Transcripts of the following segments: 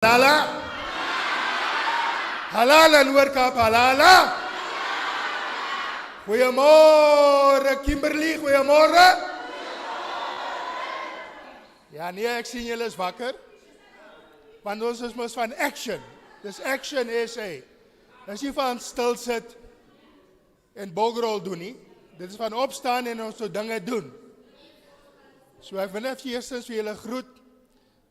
Halala. Halala Noord-Kaap, halala. Goeiemôre Kimberley, goeiemôre. Ja nee, ek sien julle is wakker. Want ons is mos van action. Dis Action SA. Dis nie van stil sit en bogrol doen nie. Dit is van opstaan en ons so dinge doen. So ek wil net eerstens vir julle groet.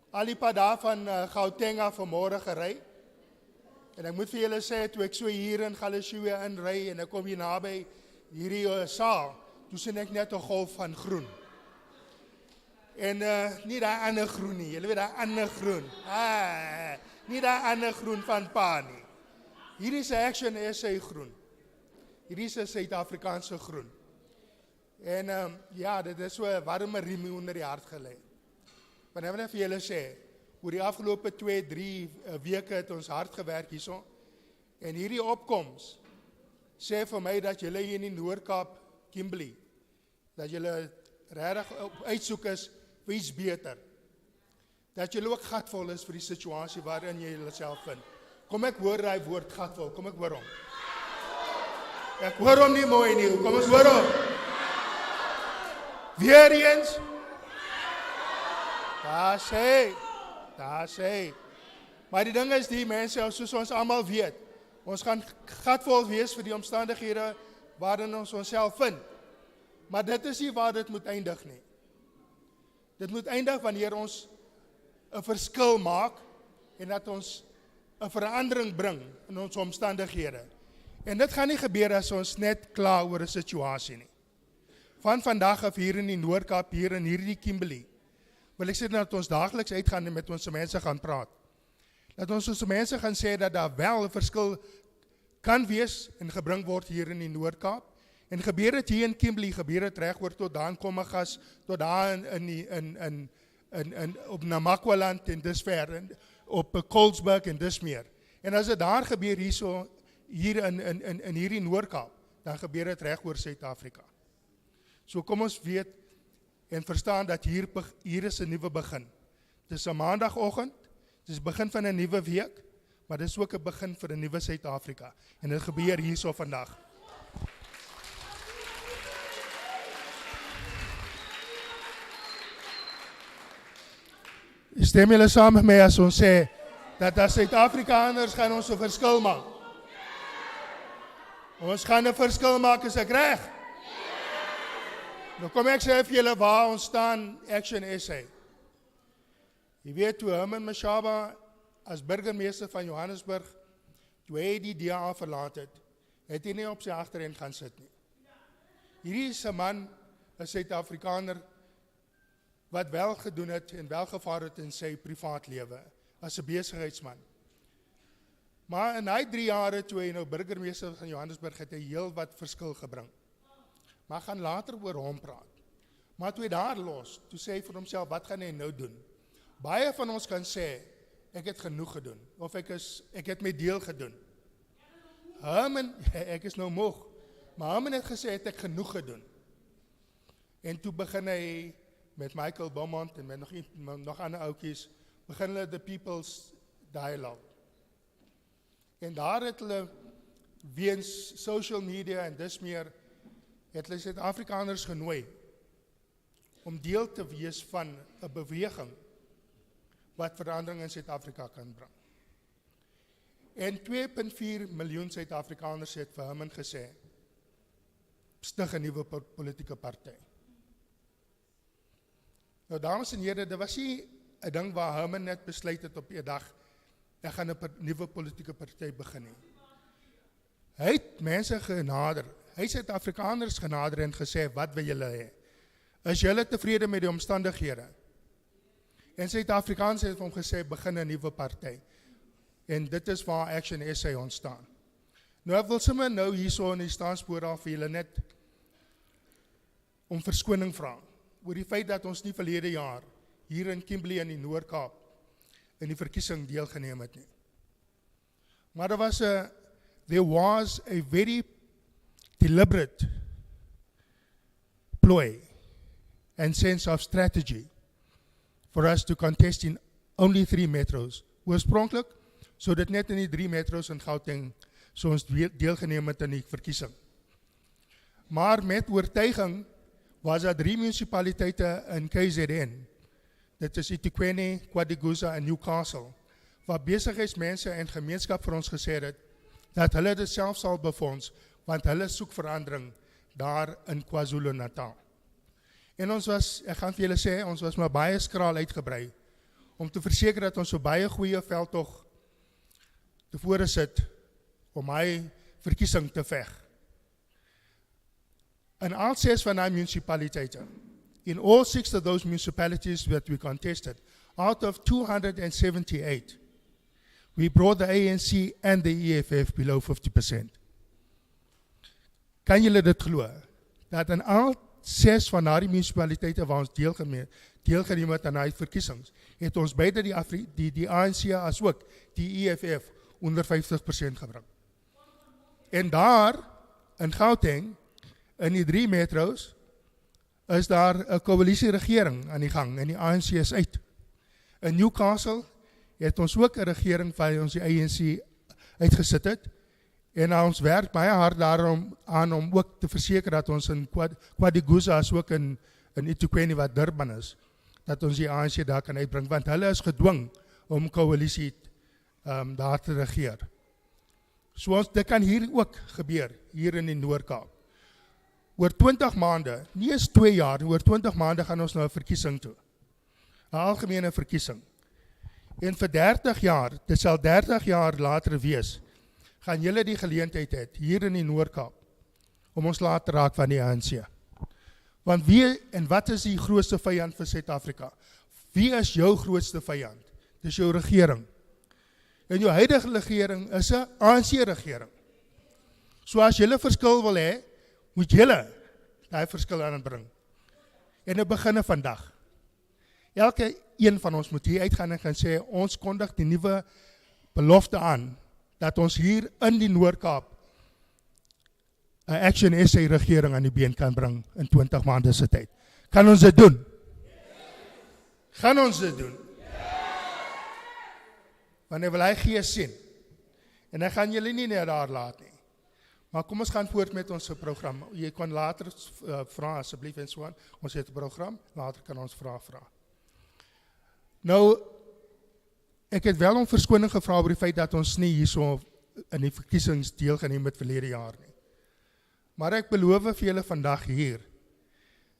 Al die pad daar van Gauteng af vanmôre gery. En ek moet vir julle sê, toe ek so hier in Galeshewe inry en ek kom hier naby hierdie saal, toe sien ek net 'n golf van groen. En nie daai ander groen nie, julle weet daai ander groen. Nie daai ander groen van pa nie. Hierdie is 'n Action SA groen. Hierdie is 'n Suid-Afrikaanse groen. En ja, dit is so 'n warme riem onder die hart gelê. Want ek wil net vir julle sê, oor die afgelope 2-3 weke het ons hard gewerk hierso. En hierdie opkoms sê vir my dat julle hier in die Noord-Kaap, Kimberley, dat julle regtig op uitsoek is vir iets beter. Dat julle ook gatvol is vir die situasie waarin jy jouself vind. Kom ek hoor daai woord gatvol, kom ek hoor hom. Ek hoor hom nie mooi nie, kom ons hoor hom. Weer eens. Daar sê. Maar die ding is die mense, soos ons almal weet, ons gaan gatvol wees vir die omstandighede waarin ons onsself vind. Maar dit is nie waar dit moet eindig nie. Dit moet eindig wanneer ons 'n verskil maak en dat ons 'n verandering bring in ons omstandighede. En dit gaan nie gebeur as ons net kla oor 'n situasie nie. Van vandag af hier in die Noord-Kaap, hier in hierdie Kimberley, wil ek sê dat ons daagliks uitgaan en met ons mense gaan praat. Dat ons mense gaan sê dat daar wel 'n verskil kan wees en gebring word hier in die Noord-Kaap. En gebeur dit hier in Kimberley, gebeur dit regoor tot daar in Kommegas, tot daar in op Namakwaland en dis ver, en op Colesburg en dis meer. En as dit daar gebeur hier in hierdie Noord-Kaap, dan gebeur dit regoor Suid-Afrika. So kom ons weet en verstaan dat hier is 'n nuwe begin. Dis 'n maandagooggend, dis begin van 'n nuwe week, maar dis ook 'n begin vir 'n nuwe Suid-Afrika. En dit gebeur hierso vandag. Stem julle saam met my as ons sê dat as Suid-Afrikaners gaan ons 'n verskil maak? Ons gaan 'n verskil maak, is ek reg? Nou kom ek sê vir julle waar ons staan, Action SA. Jy weet toe Herman Mashaba as burgemeester van Johannesburg, toe hy die DA verlaat het hy nie op sy agterend gaan sit nie. Hierdie is 'n man, 'n Suid-Afrikaner, wat wel gedoen het en wel gevaar het in sy privaat lewe, as 'n besigheidsman. Maar in hy 3 jare toe hy nou burgemeester van Johannesburg het hy heel wat verskil gebring. Maar gaan later oor hom praat. Maar toe hy daar los, toe sê hy vir homself, wat gaan hy nou doen? Baie van ons kan sê, ek het genoeg gedoen, of ek het my deel gedoen. Herman, ek is nou moeg, maar Herman het gesê, het ek genoeg gedoen. En toe begin hy met Michael Beaumont en met nog ander oukies, begin hulle the People's Dialogue. En daar het hulle, weens social media en dis meer, het hulle Suid-Afrikaners genooi om deel te wees van 'n beweging wat verandering in Suid-Afrika kan bring. En 2.4 miljoen Suid-Afrikaners het vir hom gesê, stig 'n nuwe politieke party. Nou dames en here, dit was nie 'n ding waar Herman net besluit het op 'n dag, ek gaan 'n nuwe politieke party begin nie. Hy het mense genader, hy het Suid-Afrikaners genader en gesê, wat wil julle hê? Is julle tevrede met die omstandighede? En Suid-Afrikaners het hom gesê, begin 'n nuwe party. En dit is waar Action SA ontstaan. Nou ek wil sommer nou hierso in die staanspoor af vir julle net om verskoning vra oor die feit dat ons nie verlede jaar hier in Kimberley in die Noord-Kaap in die verkiesing deelgeneem het nie. Maar there was a very deliberate ploy and sense of strategy for us to contest in only 3 metros oorspronklik, so dit net in die 3 metros in Gauteng, so ons deelgeneem het in die verkiesing. Maar met oortuiging was daar 3 municipaliteite in KZN, dit is eThekwini, KwaDukuza en Newcastle, waar besigheidsmense en gemeenskap vir ons gesê het, dat hulle dit self sal befonds, want hulle soek verandering daar in KwaZulu-Natal. En ons was, ek gaan vir julle sê, ons was maar baie skraal uitgebrei, om te verseker dat ons so baie goeie veldtog tevore sit, om my verkiesing te veg. In all 6 van die municipaliteite, in all 6 of those municipalities that we contested, out of 278, we brought the ANC and the EFF below 50%. Kan julle dit glo? Dat in al 6 van die municipaliteite waar ons deelgeneem het aan die verkiesings, het ons beide die ANC as ook die EFF onder 50% gebring. En daar, in Gauteng, in die 3 metros, is daar 'n koalisieregering aan die gang, en die ANC is uit. In Newcastle het ons ook 'n regering waar ons die ANC uitgesit het, en ons werk baie hard daarom aan om ook te verseker dat ons in KwaDukuza as ook in eThekwini wat Durban is, dat ons die ANC daar kan uitbring, want hulle is gedwing om koalisie daar te regeer. So dit kan hier ook gebeur, hier in die Noord-Kaap. Oor 20 maande, nie eens 2 jaar, oor 20 maande gaan ons na 'n verkiesing toe. 'n Algemene verkiesing. En vir 30 jaar, dit sal 30 jaar later wees, gaan julle die geleentheid hê, hier in die Noord-Kaap, om ons laat raak van die ANC. Want wie en wat is die grootste vyand vir Suid-Afrika? Wie is jou grootste vyand? Dis jou regering. En jou huidige regering is 'n ANC-regering. So as julle verskil wil hê, moet julle daai verskil aanbring. En dit begin vandag. Elke een van ons moet hier uitgaan en gaan sê, ons kondig die nuwe belofte aan, dat ons hier in die Noord-Kaap 'n Action SA regering aan die been kan bring in 20 maande se tyd. Kan ons dit doen? Gaan ons dit doen? Wanneer wil hy gees sien? En hy gaan julle nie net daar laat nie. Maar kom ons gaan voort met ons program. Jy kan later vra asseblief en so aan. Ons het 'n program, later kan ons vra. Nou, ek het wel om verskoning gevra oor die feit dat ons nie hierso in die verkiesings deelgeneem het verlede jaar nie. Maar ek beloof vir julle vandag hier,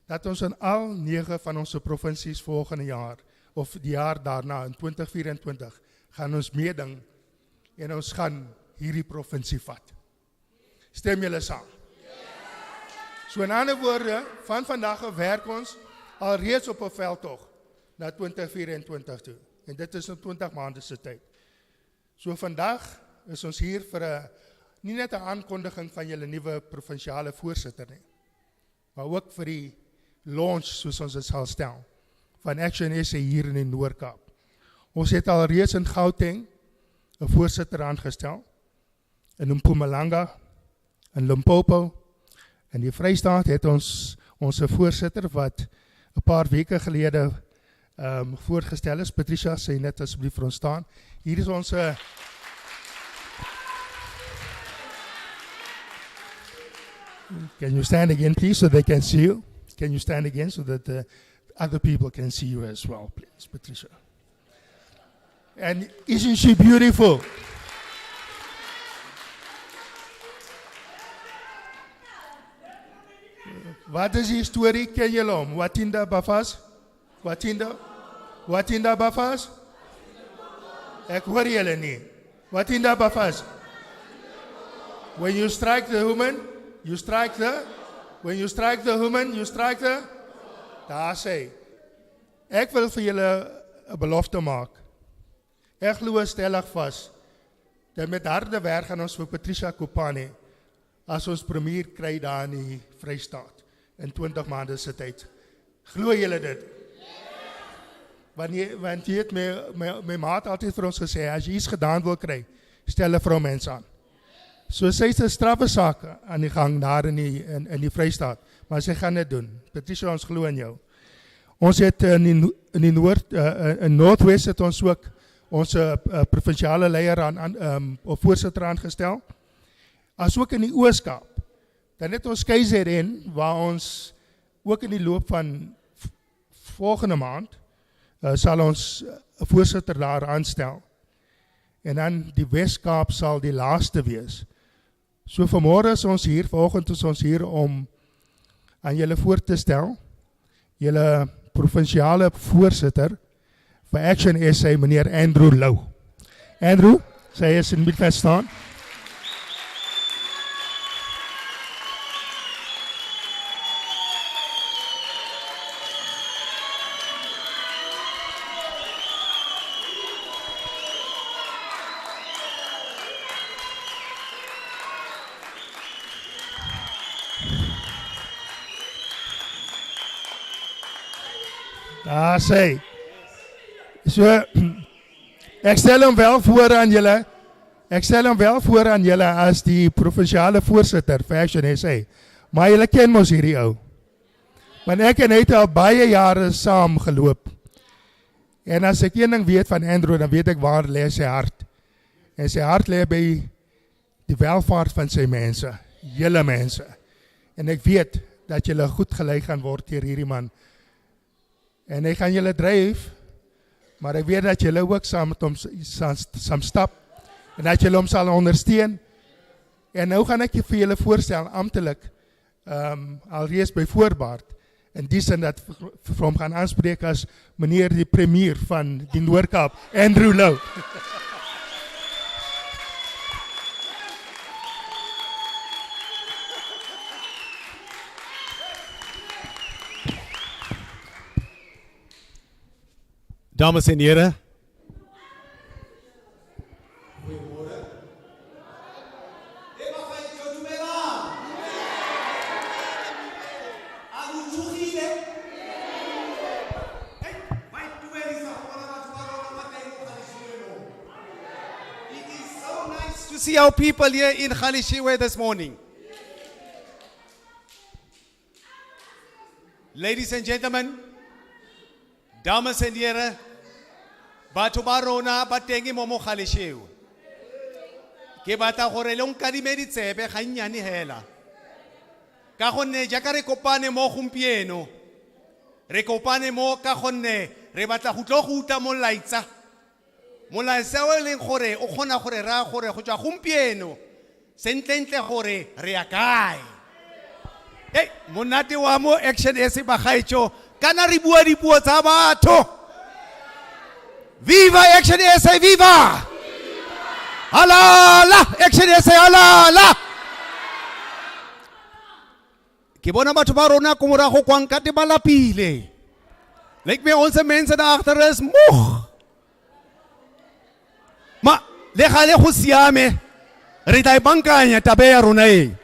dat ons in al 9 van ons provinsies volgende jaar, of die jaar daarna, in 2024, gaan ons meeding, en ons gaan hierdie provinsie vat. Stem julle saam? So in ander woorde, van vandag af werk ons alreeds op 'n veldtog na 2024 toe. En dit is in 20 maande se tyd. So vandag is ons hier vir nie net 'n aankondiging van julle nuwe provinsiale voorsitter nie, maar ook vir die launch, soos ons dit sal stel, van Action SA hier in die Noord-Kaap. Ons het alreeds in Gauteng 'n voorsitter aangestel, in Mpumalanga, in Limpopo, in die Vrystaat het ons 'n voorsitter wat 'n paar weke gelede voorgestel is. Patricia, sê net asseblief vir ons staan. Hier is ons Can you stand again, please, so they can see you? Can you stand again so that other people can see you as well, please, Patricia? And isn't she beautiful? Wat is die storie? Ken julle hom? Watinda Bafas? Watinda Bafas? Ek hoor julle nie. Watinda Bafas? When you strike the woman, you strike the... When you strike the woman, you strike the... Daar sê. Ek wil vir julle 'n belofte maak. Ek glo stellig vas, dat met harde werk gaan ons vir Patricia Kopane as ons premier kry daar in die Vrystaat in 20 maande se tyd. Glo julle dit? Want jy het my maat altyd vir ons gesê, as jy iets gedaan wil kry, stel 'n vroumens aan. So sy is 'n straffe saak aan die gang daar in die Vrystaat, maar sy gaan dit doen. Patricia, ons glo in jou. Ons het in Noordwes het ons ook ons provinsiale leier of voorsitter aangestel. As ook in die Ooskaap. Dan het ons KZN, waar ons ook in die loop van volgende maand, sal ons 'n voorsitter daar aanstel. En dan die Weskaap sal die laaste wees. So vanmôre is ons hier, vanoggend is ons hier om aan julle voor te stel, julle provinsiale voorsitter vir Action SA, meneer Andrew Louw. Andrew, sy is in middelveld staan. Daar sê. So, ek stel hom wel voor aan julle. Ek stel hom wel voor aan julle as die provinsiale voorsitter vir Action SA. Maar julle ken mos hierdie ou. Want ek en hy het al baie jare saam geloop. En as ek een ding weet van Andrew, dan weet ek waar lê sy hart. En sy hart lê by die welvaart van sy mense, julle mense. En ek weet dat julle goed gelei gaan word deur hierdie man. En hy gaan julle dryf, maar ek weet dat julle ook saam met hom saam stap, en dat julle hom sal ondersteun. En nou gaan ek vir julle voorstel, amptelik, alreeds by voorbaat, in die sin dat vir hom gaan aanspreek as meneer die premier van die Noord-Kaap, Andrew Louw. Dames en heren. To see our people here in Khalishiwe this morning. Ladies and gentlemen, dames en heren, batho ba rona ba teng mo Khalishiwe. Ke batla gore le nkadime ditsebe ga nnyane hela. Ka gonne jaaka re kopane mo gompieno, re kopane mo ka gonne re batla go tlo go uta molaitsa. Molaitsa o leng gore o kgona gore ra gore go tswa gompieno sentlentle gore re ya kae. Monate wa mo Action SA ba gaetso kana re bua dipuo tsa batho. Viva Action SA, viva! Halala! Action SA, halala! Ke bona batho ba rona ko morago kwang ka te balapile. Lyk my ons mense daar agter is moeg. Maar le gale go siame. Re tla bankanya tabe ya rona e.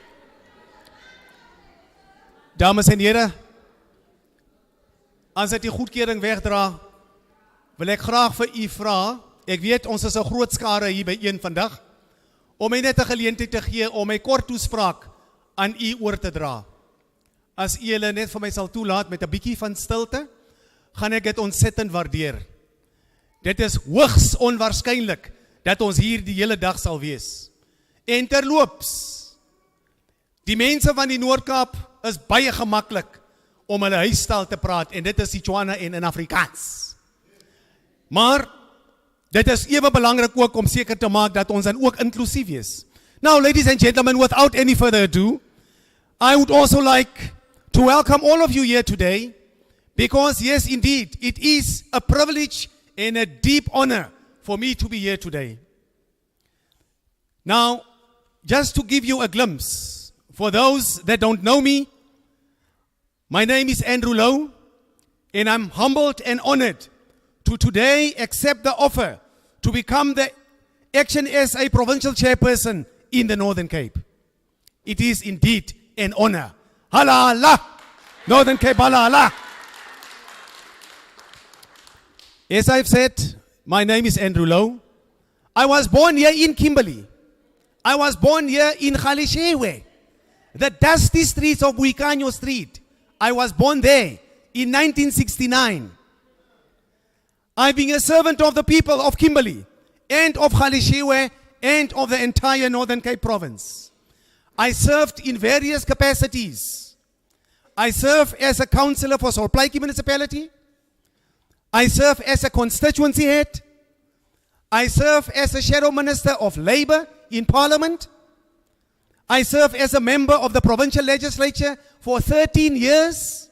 Dames en heren, as dit die goedkeuring wegdra, wil ek graag vir u vra, ek weet ons is 'n groot skare hier by een vandag, om my net 'n geleentheid te gee om my kort toespraak aan u oor te dra. As u julle net vir my sal toelaat met 'n bietjie van stilte, gaan ek dit ontsettend waardeer. Dit is hoogs onwaarskynlik dat ons hier die hele dag sal wees. En terloops, die mense van die Noord-Kaap is baie gemaklik om hulle huistaal te praat, en dit is Setswana en in Afrikaans. Maar dit is ewe belangrik ook om seker te maak dat ons dan ook inklusief is. Now, ladies and gentlemen, without any further ado, I would also like to welcome all of you here today, because yes, indeed, it is a privilege and a deep honor for me to be here today. Now, just to give you a glimpse, for those that don't know me, my name is Andrew Louw, and I'm humbled and honored to today accept the offer to become the Action SA Provincial Chairperson in the Northern Cape. It is indeed an honor. Halala! Northern Cape, halala! As I've said, my name is Andrew Louw. I was born here in Kimberley. I was born here in Khalishiwe, the dusty streets of Buikanyo Street. I was born there in 1969. I, being a servant of the people of Kimberley and of Galeshewe and of the entire Northern Cape province, I served in various capacities. I served as a councillor for Solplaiki municipality. I served as a constituency head. I served as a shadow minister of Labour in Parliament. I served as a member of the provincial legislature for 13 years.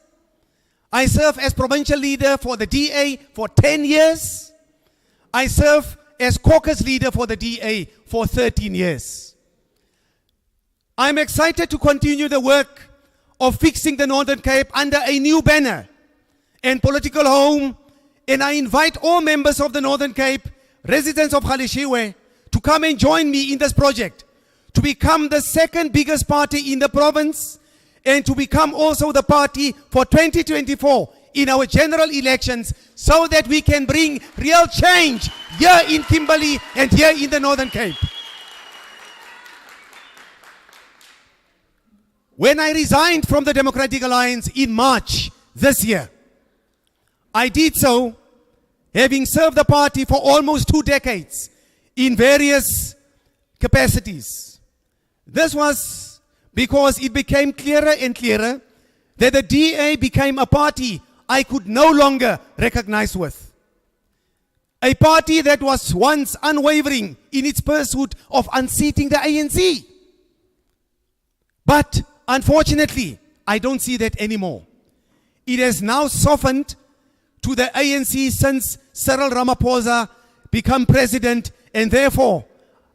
I served as provincial leader for the DA for 10 years. I served as caucus leader for the DA for 13 years. I'm excited to continue the work of fixing the Northern Cape under a new banner and political home, and I invite all members of the Northern Cape, residents of Galeshewe, to come and join me in this project, to become the second biggest party in the province, and to become also the party for 2024 in our general elections, so that we can bring real change here in Kimberley and here in the Northern Cape. When I resigned from the Democratic Alliance in March this year, I did so having served the party for almost 2 decades in various capacities. This was because it became clearer and clearer that the DA became a party I could no longer recognize with. A party that was once unwavering in its pursuit of unseating the ANC. But unfortunately, I don't see that anymore. It has now softened to the ANC since Cyril Ramaphosa became president, and therefore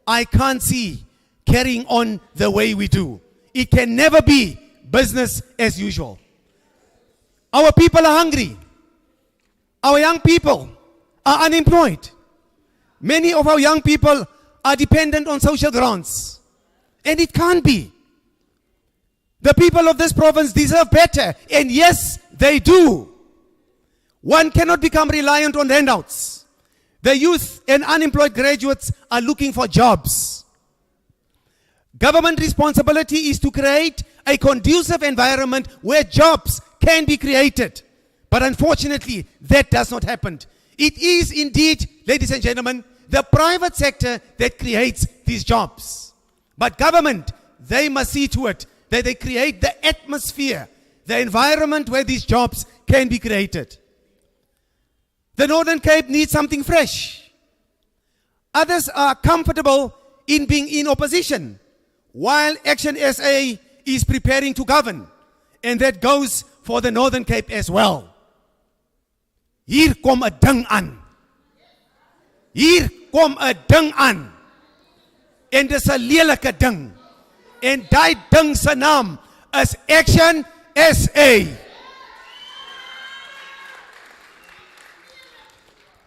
I can't see carrying on the way we do. It can never be business as usual. Our people are hungry. Our young people are unemployed. Many of our young people are dependent on social grants, and it can't be. The people of this province deserve better, and yes, they do. One cannot become reliant on handouts. The youth and unemployed graduates are looking for jobs. Government responsibility is to create a conducive environment where jobs can be created. But unfortunately, that does not happen. It is indeed, ladies and gentlemen, the private sector that creates these jobs. But government, they must see to it that they create the atmosphere, the environment where these jobs can be created. The Northern Cape needs something fresh. Others are comfortable in being in opposition, while Action SA is preparing to govern. And that goes for the Northern Cape as well. Hier kom 'n ding aan. Hier kom 'n ding aan. En dis 'n lelike ding. En daai ding se naam is Action SA.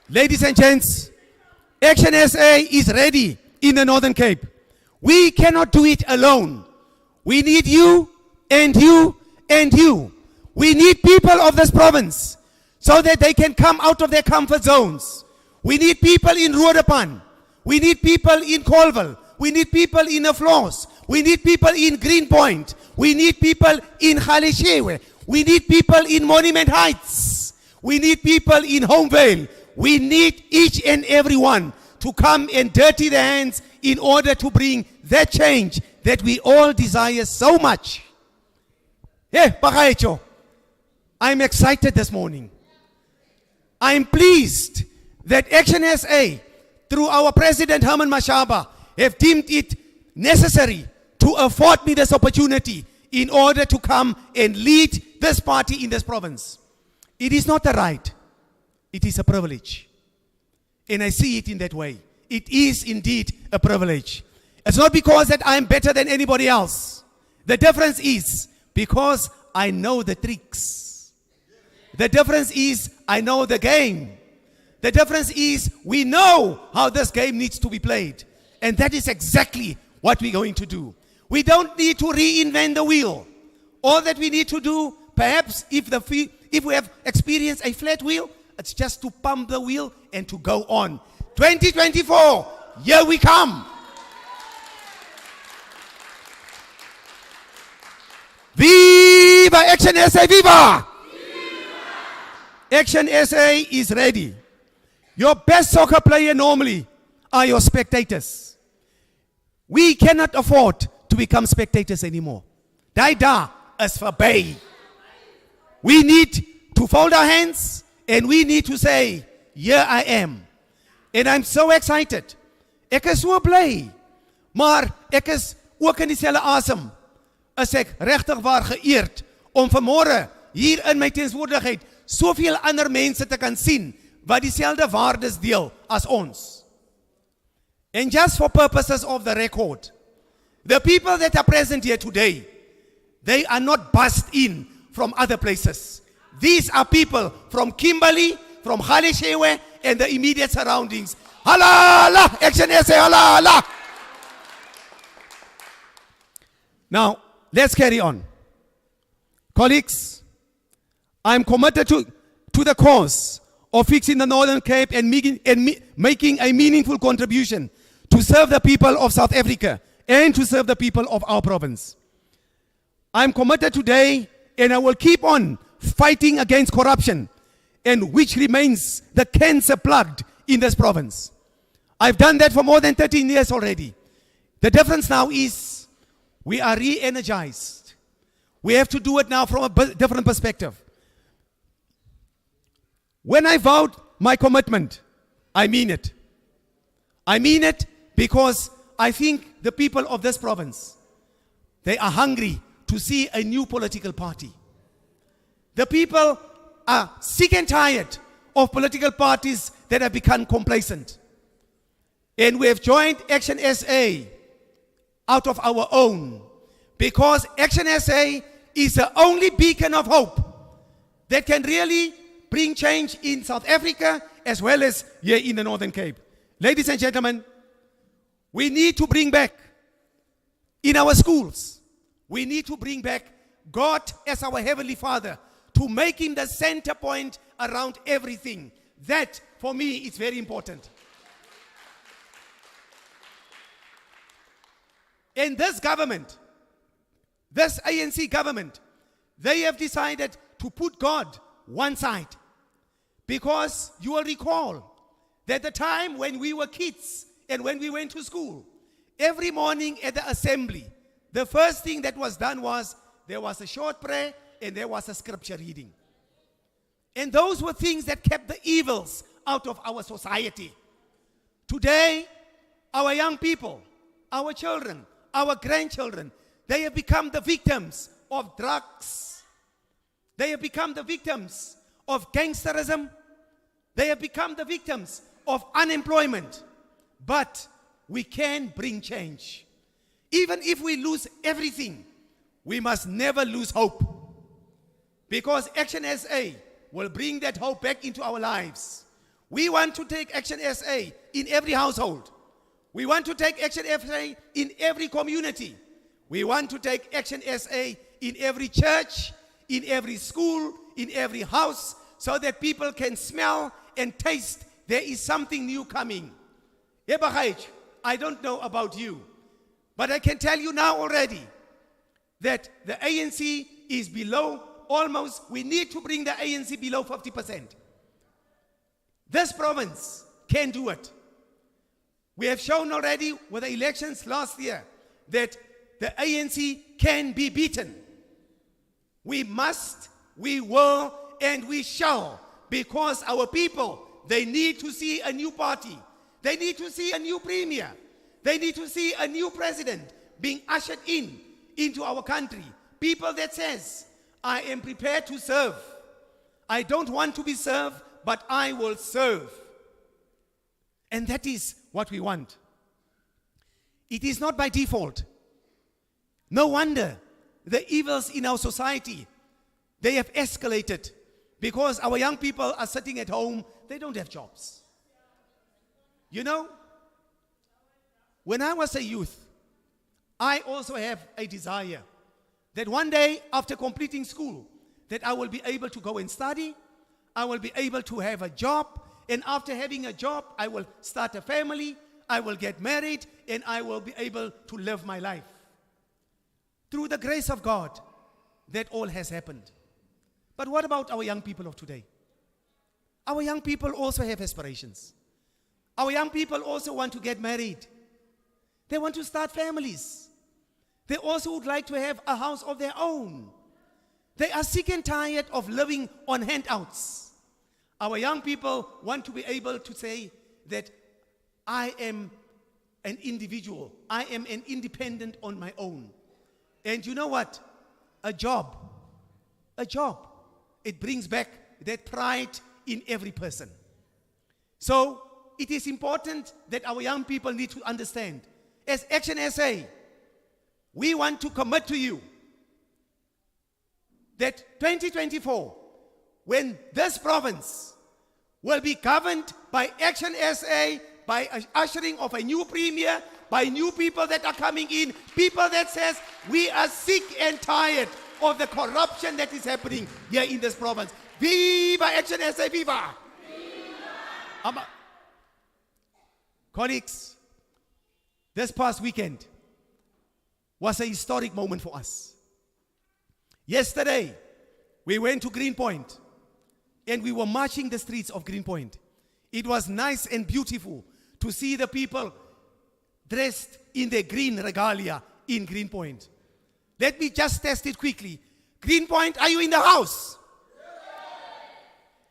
Ladies and gents, Action SA is ready in the Northern Cape. We cannot do it alone. We need you and you and you. We need people of this province so that they can come out of their comfort zones. We need people in Roodepan. We need people in Colville. We need people in Aflons. We need people in Greenpoint. We need people in Galeshewe. We need people in Monument Heights. We need people in Homevale. We need each and every one to come and dirty their hands in order to bring that change that we all desire so much. Hey, Pagaecho, I'm excited this morning. I'm pleased that Action SA, through our President Herman Mashaba, have deemed it necessary to afford me this opportunity in order to come and lead this party in this province. It is not a right. It is a privilege. And I see it in that way. It is indeed a privilege. It's not because that I'm better than anybody else. The difference is because I know the tricks. The difference is I know the game. The difference is we know how this game needs to be played. And that is exactly what we're going to do. We don't need to reinvent the wheel. All that we need to do, perhaps if we have experienced a flat wheel, it's just to pump the wheel and to go on. 2024, here we come. Viva Action SA, viva! Action SA is ready. Your best soccer player normally are your spectators. We cannot afford to become spectators anymore. Daida is verby. We need to fold our hands and we need to say, here I am. And I'm so excited. Ek is so bly. Maar ek is ook in dieselfde asem. Is ek regtig waar geëerd om vanmôre hier in my teenwoordigheid soveel ander mense te kan sien wat dieselfde waardes deel as ons. And just for purposes of the record, the people that are present here today, they are not bussed in from other places. These are people from Kimberley, from Galeshewe, and the immediate surroundings. Halala! Action SA, halala! Now, let's carry on. Colleagues, I'm committed to the cause of fixing the Northern Cape and making a meaningful contribution to serve the people of South Africa and to serve the people of our province. I'm committed today and I will keep on fighting against corruption, and which remains the cancer plugged in this province. I've done that for more than 13 years already. The difference now is we are re-energized. We have to do it now from a different perspective. When I vowed my commitment, I mean it. I mean it because I think the people of this province, they are hungry to see a new political party. The people are sick and tired of political parties that have become complacent. And we have joined Action SA out of our own, because Action SA is the only beacon of hope that can really bring change in South Africa as well as here in the Northern Cape. Ladies and gentlemen, we need to bring back in our schools, we need to bring back God as our Heavenly Father, to make Him the center point around everything. That, for me, is very important. And this government, this ANC government, they have decided to put God one side. Because you will recall that the time when we were kids and when we went to school, every morning at the assembly, the first thing that was done was there was a short prayer and there was a scripture reading. And those were things that kept the evils out of our society. Today, our young people, our children, our grandchildren, they have become the victims of drugs. They have become the victims of gangsterism. They have become the victims of unemployment. But we can bring change. Even if we lose everything, we must never lose hope. Because Action SA will bring that hope back into our lives. We want to take Action SA in every household. We want to take Action SA in every community. We want to take Action SA in every church, in every school, in every house, so that people can smell and taste there is something new coming. I don't know about you, but I can tell you now already that the ANC is below almost, we need to bring the ANC below 50%. This province can do it. We have shown already with the elections last year that the ANC can be beaten. We must, we will, and we shall, because our people, they need to see a new party. They need to see a new premier. They need to see a new president being ushered into our country. People that says, I am prepared to serve. I don't want to be served, but I will serve. And that is what we want. It is not by default. No wonder the evils in our society, they have escalated because our young people are sitting at home, they don't have jobs. You know, when I was a youth, I also have a desire that one day after completing school, that I will be able to go and study, I will be able to have a job, and after having a job, I will start a family, I will get married, and I will be able to live my life. Through the grace of God, that all has happened. But what about our young people of today? Our young people also have aspirations. Our young people also want to get married. They want to start families. They also would like to have a house of their own. They are sick and tired of living on handouts. Our young people want to be able to say that I am an individual. I am an independent on my own. And you know what? A job, it brings back that pride in every person. So it is important that our young people need to understand. As Action SA, we want to commit to you that 2024, when this province will be governed by Action SA, by ushering of a new premier, by new people that are coming in, people that says we are sick and tired of the corruption that is happening here in this province. Viva Action SA, viva! Viva! Colleagues, this past weekend was a historic moment for us. Yesterday, we went to Greenpoint and we were marching the streets of Greenpoint. It was nice and beautiful to see the people dressed in their green regalia in Greenpoint. Let me just test it quickly. Greenpoint, are you in the house?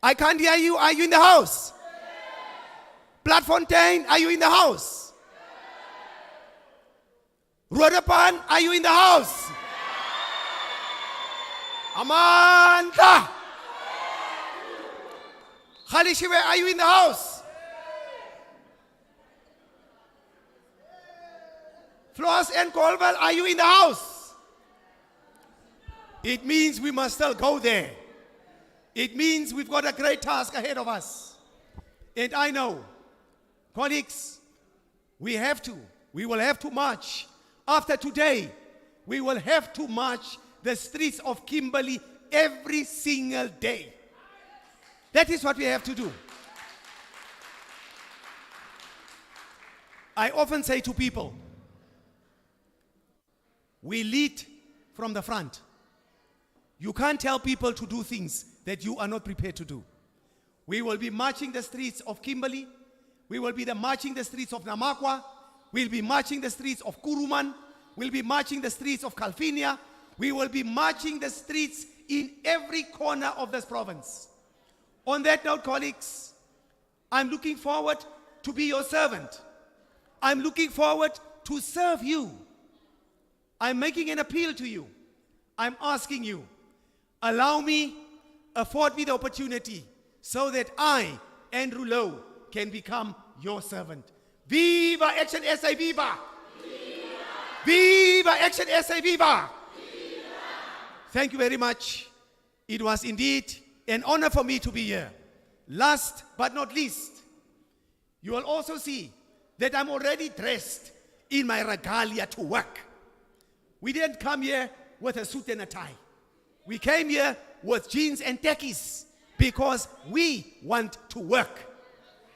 I can't hear you. Are you in the house? Platfontein, are you in the house? Roodepan, are you in the house? Amanda! Khalishiwe, are you in the house? Floss and Colville, are you in the house? It means we must still go there. It means we've got a great task ahead of us. And I know, colleagues, we will have to march. After today, we will have to march the streets of Kimberley every single day. That is what we have to do. I often say to people, we lead from the front. You can't tell people to do things that you are not prepared to do. We will be marching the streets of Kimberley. We will be marching the streets of Namakwa. We'll be marching the streets of Kuruman. We'll be marching the streets of Kalfinia. We will be marching the streets in every corner of this province. On that note, colleagues, I'm looking forward to be your servant. I'm looking forward to serve you. I'm making an appeal to you. I'm asking you, afford me the opportunity so that I, Andrew Lowe, can become your servant. Viva Action SA, viva! Viva! Viva Action SA, viva! Viva! Thank you very much. It was indeed an honor for me to be here. Last but not least, you will also see that I'm already dressed in my regalia to work. We didn't come here with a suit and a tie. We came here with jeans and techies because we want to work.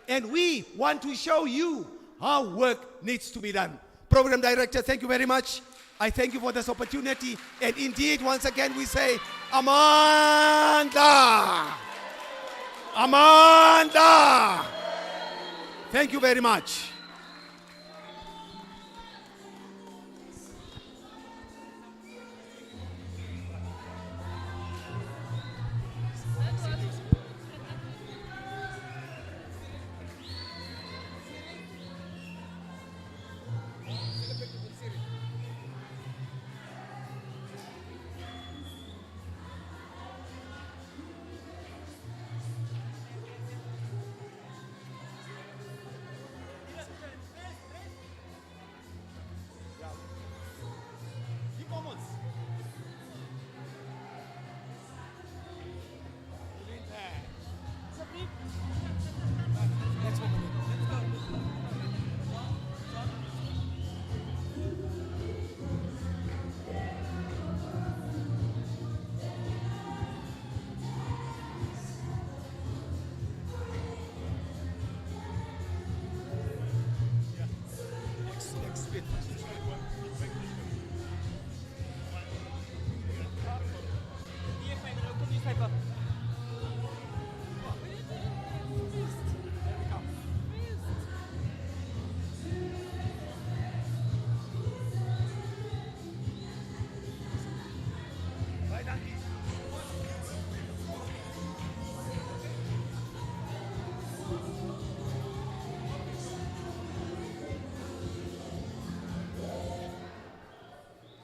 And we want to show you how work needs to be done. Program Director, thank you very much. I thank you for this opportunity. And indeed, once again, we say, Amanda! Amanda! Thank you very much.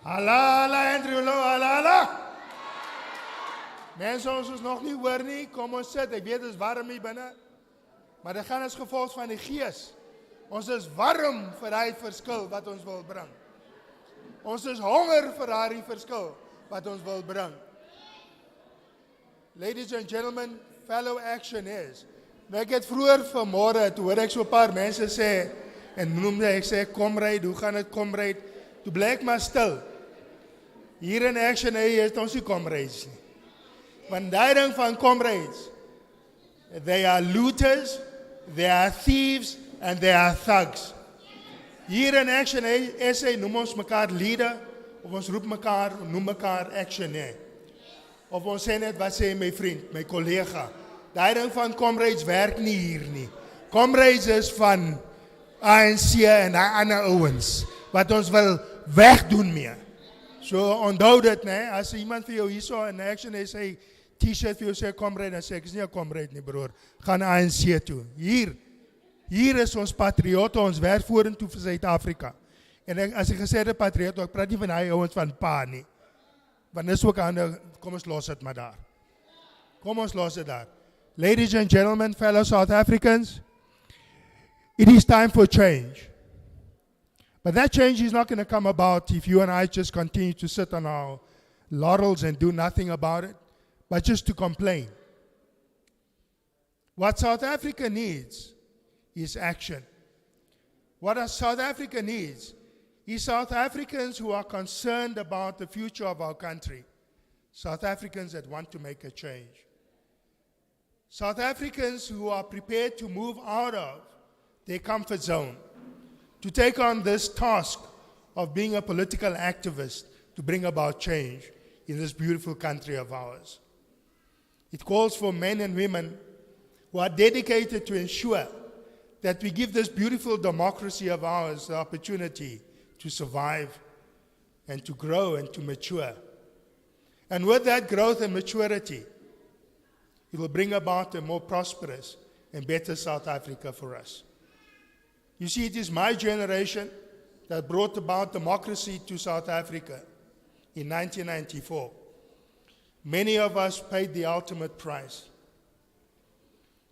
Halala Andrew Lo, halala. Mense, ons is nog nie hoor nie. Kom ons sit. Ek weet dit is warm hier binne. Maar dit gaan as gevolg van die gees. Ons is warm vir daai verskil wat ons wil bring. Ons is honger vir daai verskil wat ons wil bring. Ladies and gentlemen, fellow action is. Nou ek het vroeër vanmôre, toe hoor ek so 'n paar mense sê, en noemde ek sê, comrade, hoe gaan dit comrade? Toe bly ek maar stil. Hier in action is ons nie comrades nie. Want daai ding van comrades, they are looters, they are thieves, and they are thugs. Hier in action SA noem ons mekaar leader, of ons roep mekaar, noem mekaar action A. Of ons sê net wat sê my vriend, my collega. Daai ding van comrades werk nie hier nie. Comrades is van ANC en daai ander ouens, wat ons wil wegdoen mee. So onthou dit, nee, as iemand vir jou hierso in action sê, t-shirt vir jou sê comrade, dan sê ek is nie 'n comrade nie broer, gaan ANC toe. Hier is ons patriotte, ons werk vorentoe vir Suid-Afrika. En as ek gesê het patriot, ek praat nie van hy ouens van pa nie. Want dis ook ander, kom ons los dit maar daar. Kom ons los dit daar. Ladies and gentlemen, fellow South Africans, it is time for change. But that change is not going to come about if you and I just continue to sit on our laurels and do nothing about it, but just to complain. What South Africa needs is action. What South Africa needs is South Africans who are concerned about the future of our country. South Africans that want to make a change. South Africans who are prepared to move out of their comfort zone, to take on this task of being a political activist to bring about change in this beautiful country of ours. It calls for men and women who are dedicated to ensure that we give this beautiful democracy of ours the opportunity to survive and to grow and to mature. And with that growth and maturity, it will bring about a more prosperous and better South Africa for us. You see, it is my generation that brought about democracy to South Africa in 1994. Many of us paid the ultimate price.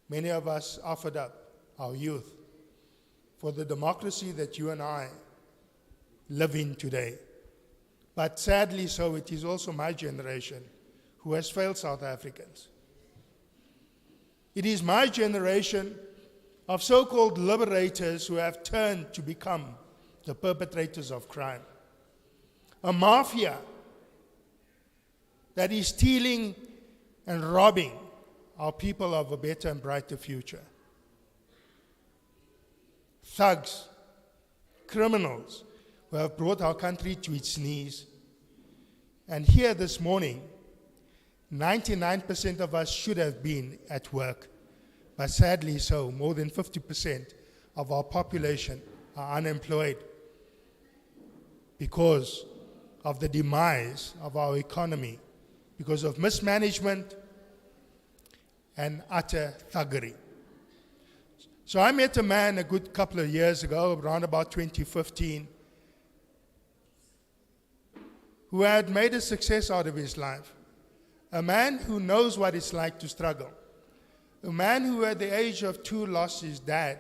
Many of us offered up our youth for the democracy that you and I live in today. But sadly so, it is also my generation who has failed South Africans. It is my generation of so-called liberators who have turned to become the perpetrators of crime. A mafia that is stealing and robbing our people of a better and brighter future. Thugs, criminals who have brought our country to its knees. And here this morning, 99% of us should have been at work. But sadly so, more than 50% of our population are unemployed because of the demise of our economy, because of mismanagement and utter thuggery. So I met a man a good couple of years ago, around about 2015, who had made a success out of his life. A man who knows what it's like to struggle. A man who at the age of 2 lost his dad,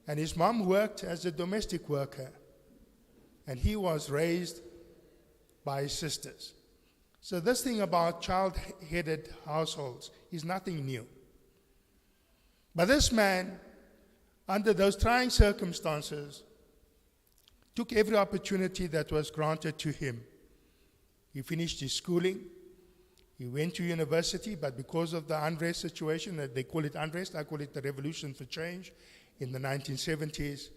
and his mom worked as a domestic worker, and he was raised by his sisters. So this thing about child-headed households is nothing new. But this man, under those trying circumstances, took every opportunity that was granted to him. He finished his schooling. He went to university, but because of the unrest situation, they call it unrest, I call it the revolution for change, in the 1970s,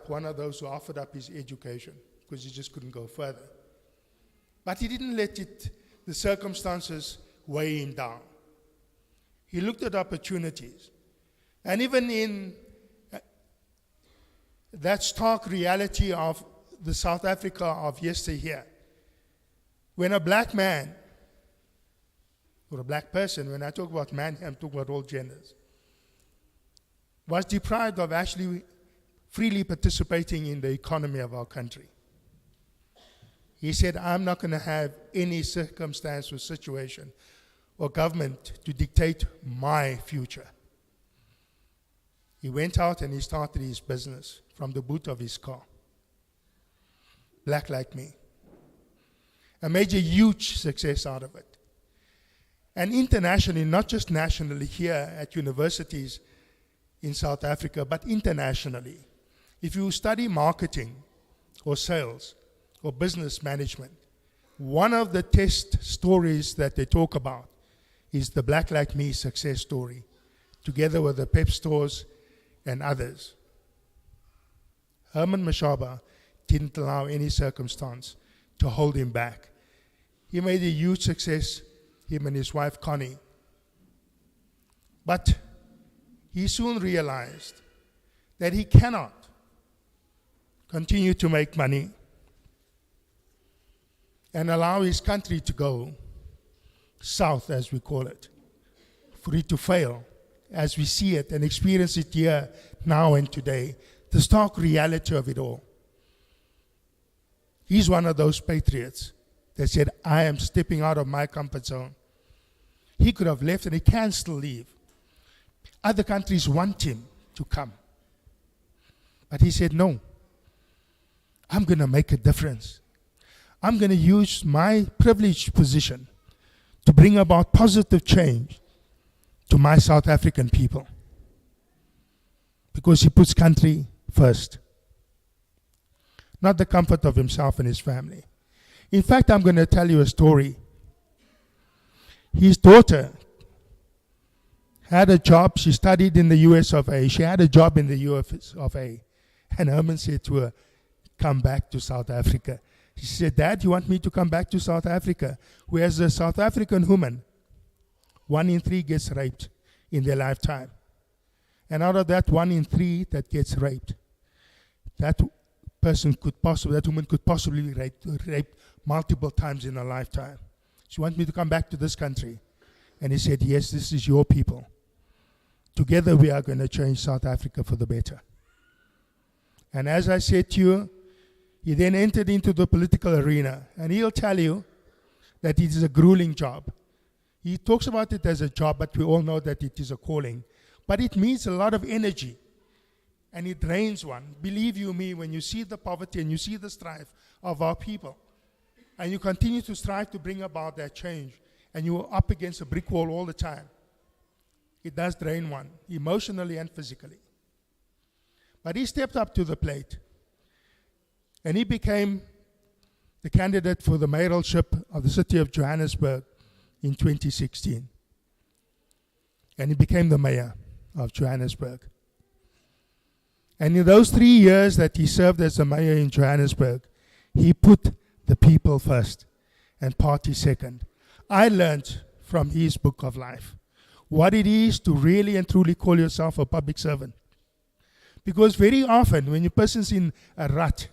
one of those who offered up his education because he just couldn't go further. But he didn't let the circumstances weigh him down. He looked at opportunities. And even in that stark reality of the South Africa of yesteryear, when a black man, or a black person, when I talk about man, I'm talking about all genders, was deprived of actually freely participating in the economy of our country. He said, I'm not going to have any circumstance or situation or government to dictate my future. He went out and he started his business from the boot of his car. Black Like Me. And made a huge success out of it. And internationally, not just nationally here at universities in South Africa, but internationally. If you study marketing or sales or business management, one of the test stories that they talk about is the Black Like Me success story, together with the Pep stores and others. Herman Mashaba didn't allow any circumstance to hold him back. He made a huge success, him and his wife Connie. But he soon realized that he cannot continue to make money and allow his country to go south, as we call it, for it to fail, as we see it and experience it here, now and today, the stark reality of it all. He's one of those patriots that said, I am stepping out of my comfort zone. He could have left, and he can still leave. Other countries want him to come. But he said, no, I'm going to make a difference. I'm going to use my privileged position to bring about positive change to my South African people. Because he puts country first, not the comfort of himself and his family. In fact, I'm going to tell you a story. His daughter had a job. She studied in the US of A. She had a job in the US of A. And Herman said to her, come back to South Africa. She said, Dad, you want me to come back to South Africa? Whereas a South African woman, 1 in 3 gets raped in their lifetime. And out of that 1 in 3 that gets raped, that woman could possibly be raped multiple times in her lifetime. She wants me to come back to this country. And he said, yes, this is your people. Together we are going to change South Africa for the better. And as I said to you, he then entered into the political arena. And he'll tell you that it is a grueling job. He talks about it as a job, but we all know that it is a calling. But it means a lot of energy. And it drains one. Believe you me, when you see the poverty and you see the strife of our people, and you continue to strive to bring about that change, and you are up against a brick wall all the time, it does drain one, emotionally and physically. But he stepped up to the plate, and he became the candidate for the mayoralship of the city of Johannesburg in 2016. And he became the mayor of Johannesburg. And in those 3 years that he served as the mayor in Johannesburg, he put the people first and party second. I learned from his book of life what it is to really and truly call yourself a public servant. Because very often when a person's in a rut,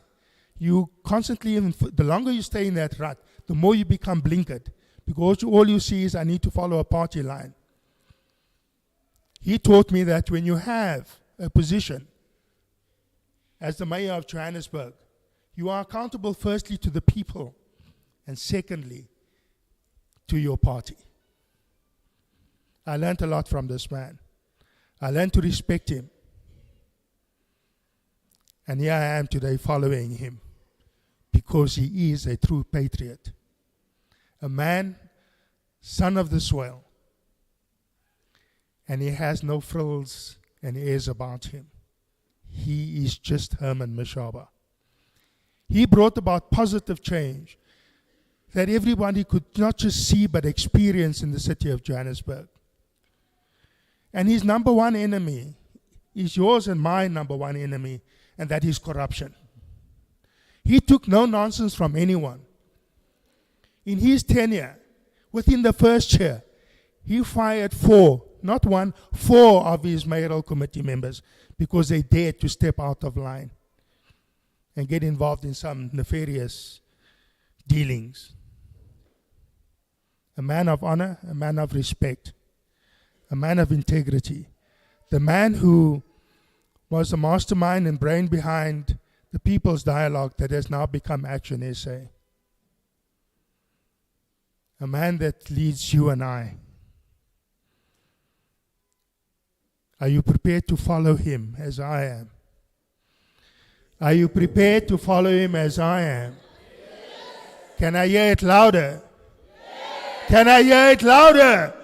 you constantly, the longer you stay in that rut, the more you become blinkered. Because all you see is, I need to follow a party line. He taught me that when you have a position as the mayor of Johannesburg, you are accountable firstly to the people and secondly to your party. I learned a lot from this man. I learned to respect him. And here I am today following him because he is a true patriot. A man, son of the soil. And he has no frills and airs about him. He is just Herman Mashaba. He brought about positive change that everybody could not just see but experience in the city of Johannesburg. And his number one enemy is yours and my number one enemy, and that is corruption. He took no nonsense from anyone. In his tenure, within the first year, he fired 4 of his mayoral committee members because they dared to step out of line and get involved in some nefarious dealings. A man of honor, a man of respect, a man of integrity, the man who was the mastermind and brain behind the People's Dialogue that has now become Action SA. a man that leads you and I. Are you prepared to follow him as I am? Are you prepared to follow him as I am? Can I hear it louder? Can I hear it louder?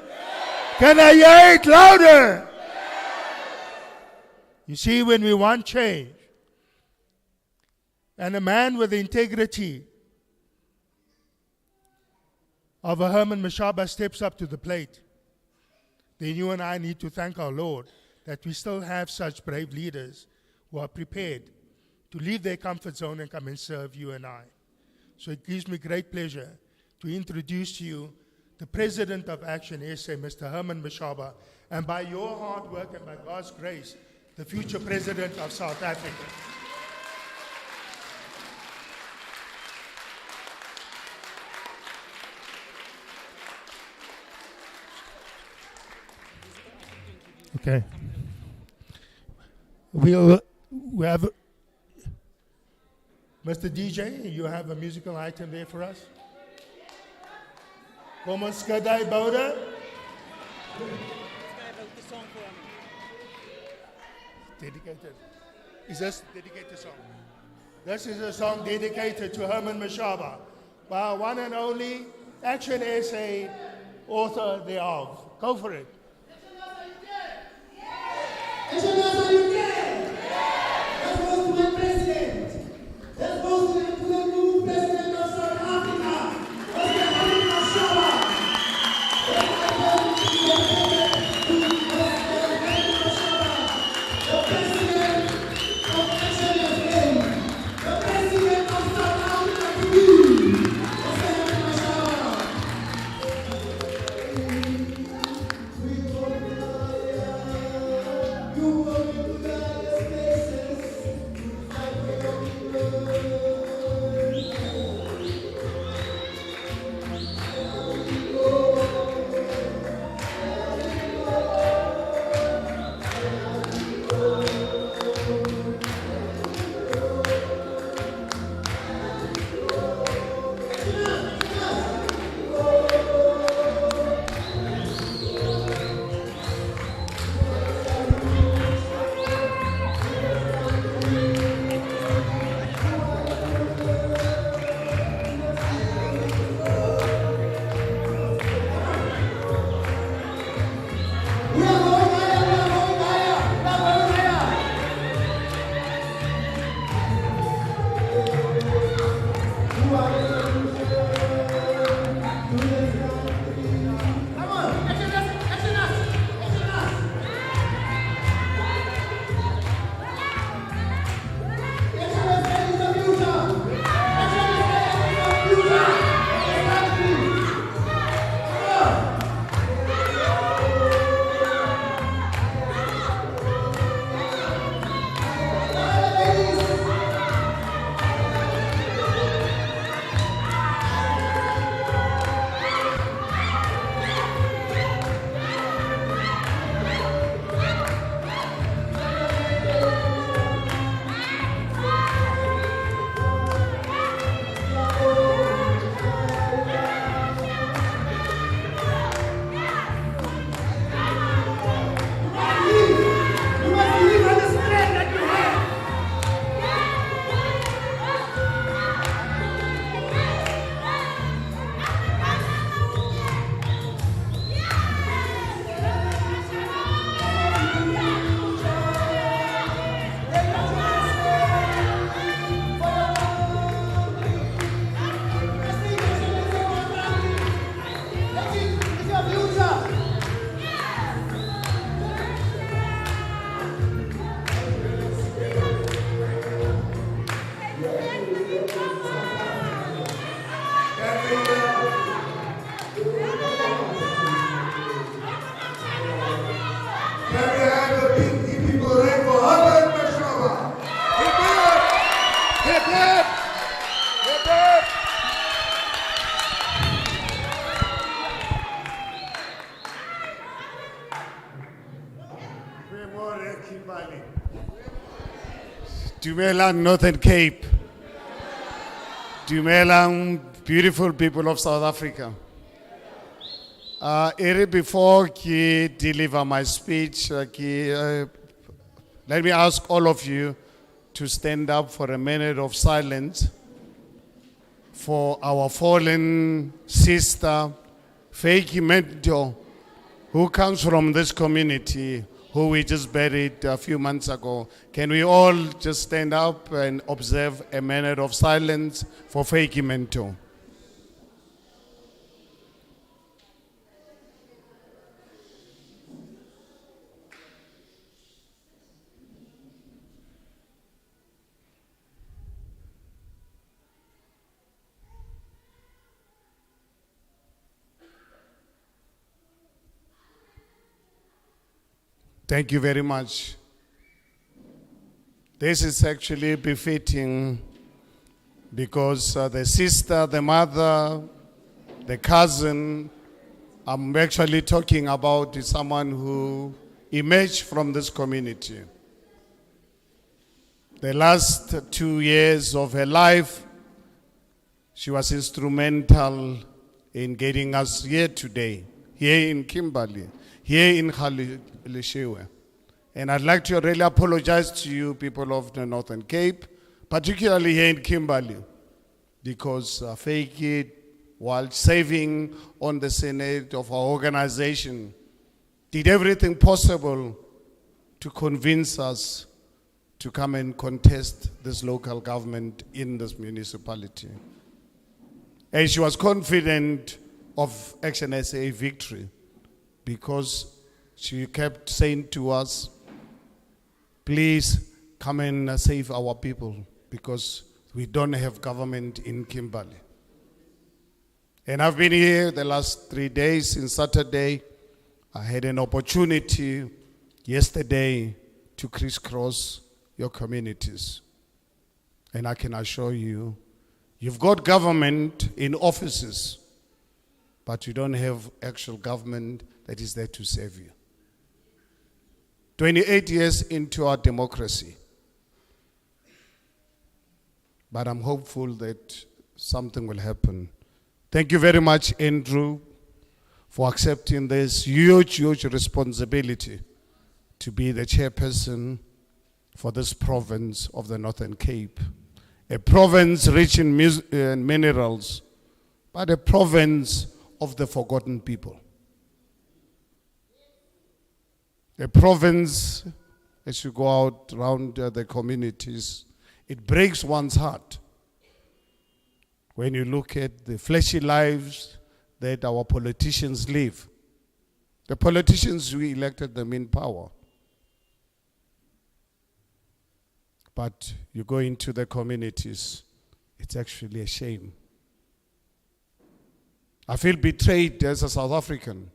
Can I hear it louder? You see, when we want change, and a man with the integrity of a Herman Mashaba steps up to the plate, then you and I need to thank our Lord that we still have such brave leaders who are prepared to leave their comfort zone and come and serve you and I. So it gives me great pleasure to introduce to you the President of Action SA, Mr. Herman Mashaba, and by your hard work and by God's grace, the future President of South Africa. Okay. We have Mr. DJ, you have a musical item there for us? Kom ons skud hy boude. Dedicated. Is this dedicated song? This is a song dedicated to Herman Mashaba by our one and only Action SA author thereof. Go for it. Dumelang Northern Cape. Dumelang beautiful people of South Africa. Ere before I deliver my speech, let me ask all of you to stand up for a minute of silence for our fallen sister, Faiki Mento, who comes from this community, who we just buried a few months ago. Can we all just stand up and observe a minute of silence for Faiki Mento? Thank you very much. This is actually befitting because the sister, the mother, the cousin, I'm actually talking about is someone who emerged from this community. The last 2 years of her life, she was instrumental in getting us here today, here in Kimberley, here in Khalishewe. And I'd like to really apologize to you people of the Northern Cape, particularly here in Kimberley, because Faiki, while serving on the Senate of our organization, did everything possible to convince us to come and contest this local government in this municipality. And she was confident of Action SA victory because she kept saying to us, please come and save our people because we don't have government in Kimberley. And I've been here the last 3 days. Since Saturday, I had an opportunity yesterday to crisscross your communities. And I can assure you, you've got government in offices, but you don't have actual government that is there to save you. 28 years into our democracy. But I'm hopeful that something will happen. Thank you very much, Andrew, for accepting this huge responsibility to be the chairperson for this province of the Northern Cape. A province rich in minerals, but a province of the forgotten people. A province, as you go out around the communities, it breaks one's heart when you look at the fleshy lives that our politicians live. The politicians, we elected them in power. But you go into the communities, it's actually a shame. I feel betrayed as a South African.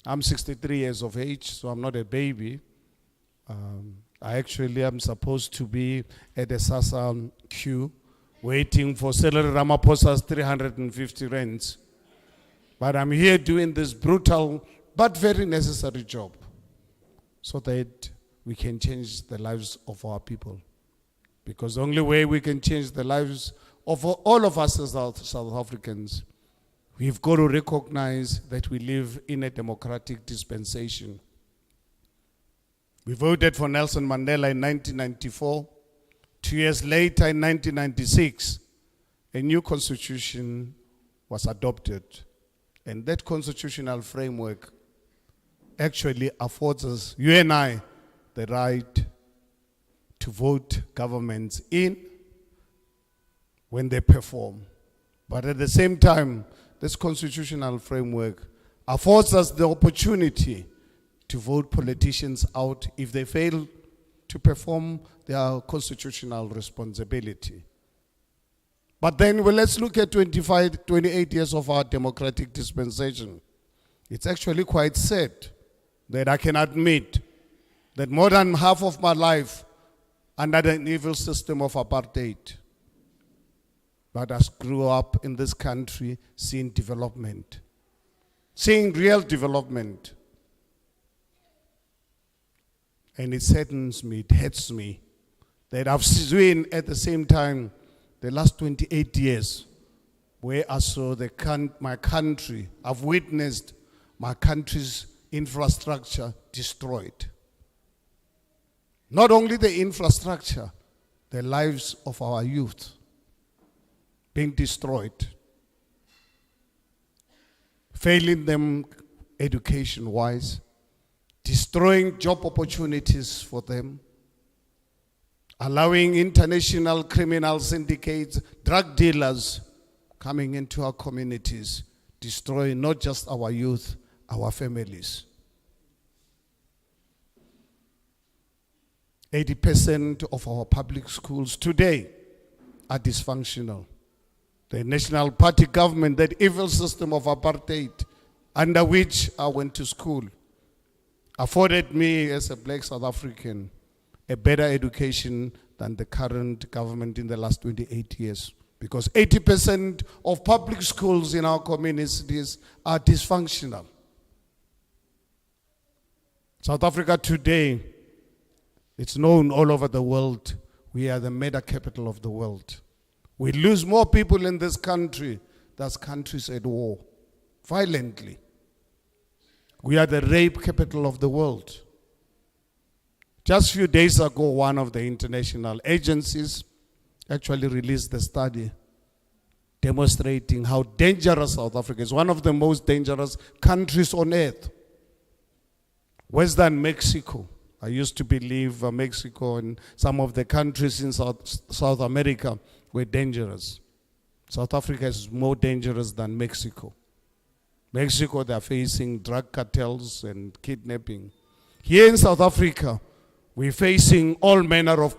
I'm 63 years of age, so I'm not a baby. I actually am supposed to be at the SASSA queue waiting for Cyril Ramaphosa's 350 rands. But I'm here doing this brutal but very necessary job so that we can change the lives of our people. Because the only way we can change the lives of all of us as South Africans, we've got to recognize that we live in a democratic dispensation. We voted for Nelson Mandela in 1994. 2 years later, in 1996, a new constitution was adopted. And that constitutional framework actually affords us, you and I, the right to vote governments in when they perform. But at the same time, this constitutional framework affords us the opportunity to vote politicians out if they fail to perform their constitutional responsibility. But then, well, let's look at 28 years of our democratic dispensation. It's actually quite sad that I can admit that more than half of my life under an evil system of apartheid. But I grew up in this country seeing development, seeing real development. And it saddens me, it hurts me, that I've seen at the same time the last 28 years where I saw my country, I've witnessed my country's infrastructure destroyed. Not only the infrastructure, the lives of our youth being destroyed, failing them education-wise, destroying job opportunities for them, allowing international criminal syndicates, drug dealers coming into our communities, destroying not just our youth, our families. 80% of our public schools today are dysfunctional. The National Party government, that evil system of apartheid under which I went to school, afforded me as a black South African a better education than the current government in the last 28 years. Because 80% of public schools in our communities are dysfunctional. South Africa today, it's known all over the world, we are the murder capital of the world. We lose more people in this country than countries at war, violently. We are the rape capital of the world. Just a few days ago, one of the international agencies actually released a study demonstrating how dangerous South Africa is, one of the most dangerous countries on earth. Worse than Mexico. I used to believe Mexico and some of the countries in South America were dangerous. South Africa is more dangerous than Mexico. Mexico, they're facing drug cartels and kidnapping. Here in South Africa, we're facing all manner of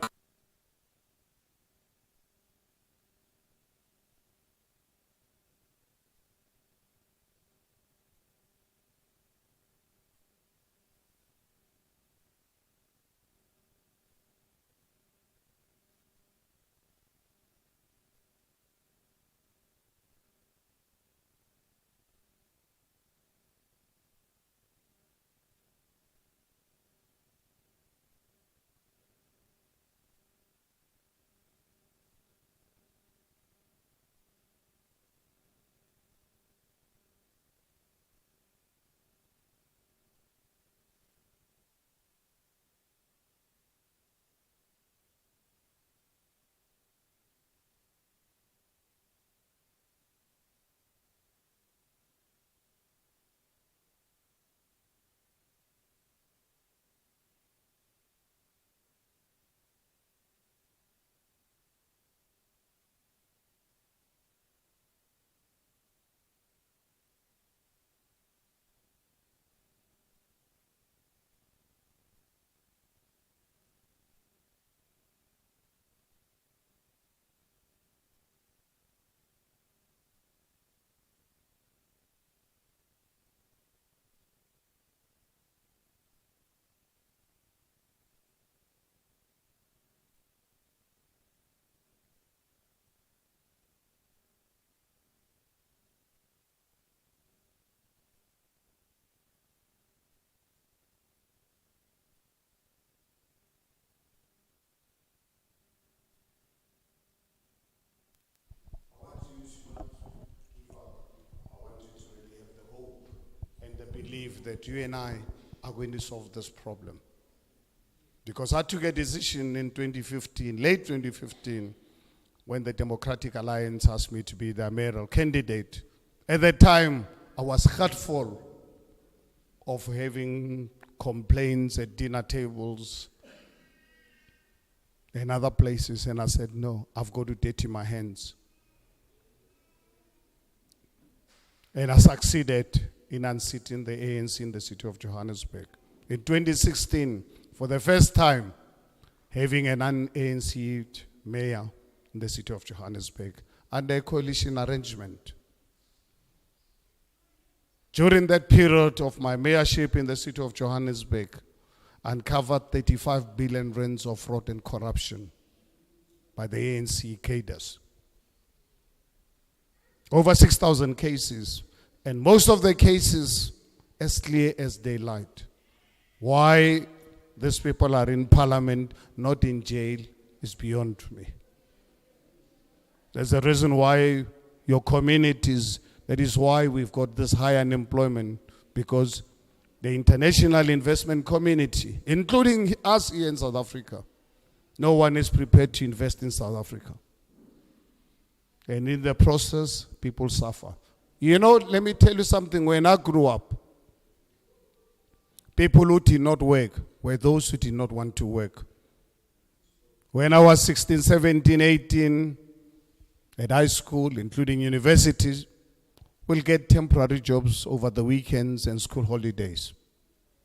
believe that you and I are going to solve this problem. Because I took a decision in 2015, late 2015, when the Democratic Alliance asked me to be their mayoral candidate. At that time, I was hurtful of having complaints at dinner tables and other places, and I said, no, I've got to dirty my hands. And I succeeded in unseating the ANC in the city of Johannesburg. In 2016, for the first time, having an un-ANC mayor in the city of Johannesburg under a coalition arrangement. During that period of my mayorship in the city of Johannesburg, I uncovered 35 billion rands of fraud and corruption by the ANC cadres. Over 6,000 cases. And most of the cases as clear as daylight. Why these people are in parliament, not in jail, is beyond me. There's a reason why your communities. That is why we've got this high unemployment, because the international investment community, including us here in South Africa, no one is prepared to invest in South Africa. And in the process, people suffer. You know, let me tell you something. When I grew up, people who did not work were those who did not want to work. When I was 16, 17, 18, at high school, including universities, we'll get temporary jobs over the weekends and school holidays.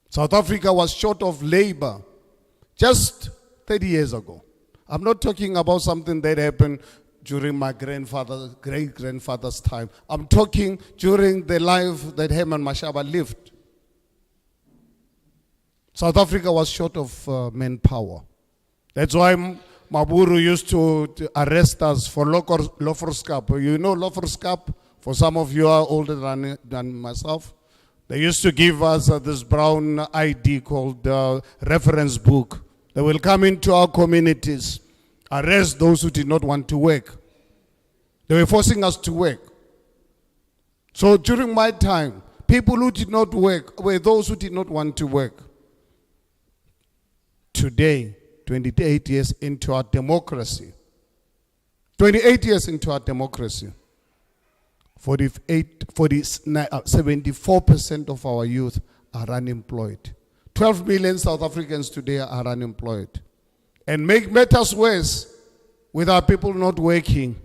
South Africa was short of labor just 30 years ago. I'm not talking about something that happened during my great-grandfather's time. I'm talking during the life that Herman Mashaba lived. South Africa was short of manpower. That's why Maburu used to arrest us for Loforskap. You know Loforskap? For some of you are older than myself. They used to give us this brown ID called reference book. They will come into our communities, arrest those who did not want to work. They were forcing us to work. So during my time, people who did not work were those who did not want to work. Today, 28 years into our democracy, 74% of our youth are unemployed. 12 million South Africans today are unemployed. And make matters worse, with our people not working,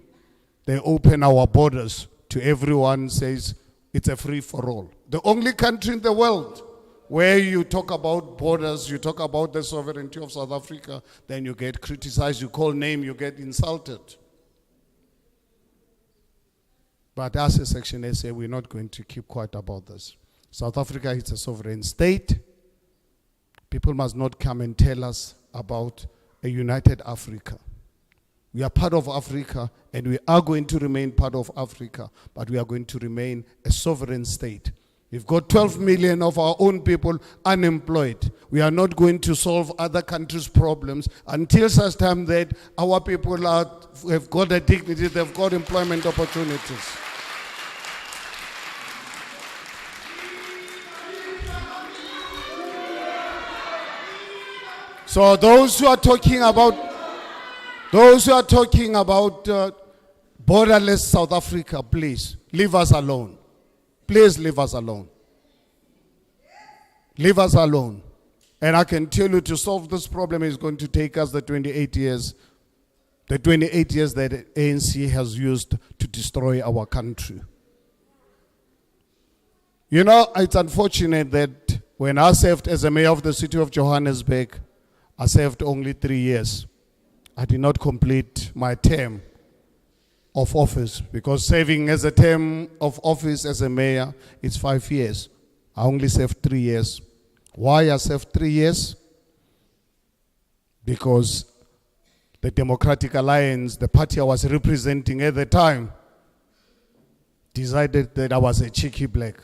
they open our borders to everyone, says it's a free-for-all. The only country in the world where you talk about borders, you talk about the sovereignty of South Africa, then you get criticized, you call name, you get insulted. But as a Section SA, we're not going to keep quiet about this. South Africa is a sovereign state. People must not come and tell us about a united Africa. We are part of Africa, and we are going to remain part of Africa, but we are going to remain a sovereign state. We've got 12 million of our own people unemployed. We are not going to solve other countries' problems until such time that our people have got a dignity, they've got employment opportunities. So those who are talking about borderless South Africa, please leave us alone. Please leave us alone. Leave us alone. And I can tell you, to solve this problem is going to take us the 28 years that ANC has used to destroy our country. You know, it's unfortunate that when I served as a mayor of the city of Johannesburg, I served only 3 years. I did not complete my term of office, because serving as a term of office as a mayor, it's 5 years. I only served 3 years. Why I served 3 years? Because the Democratic Alliance, the party I was representing at the time, decided that I was a cheeky black.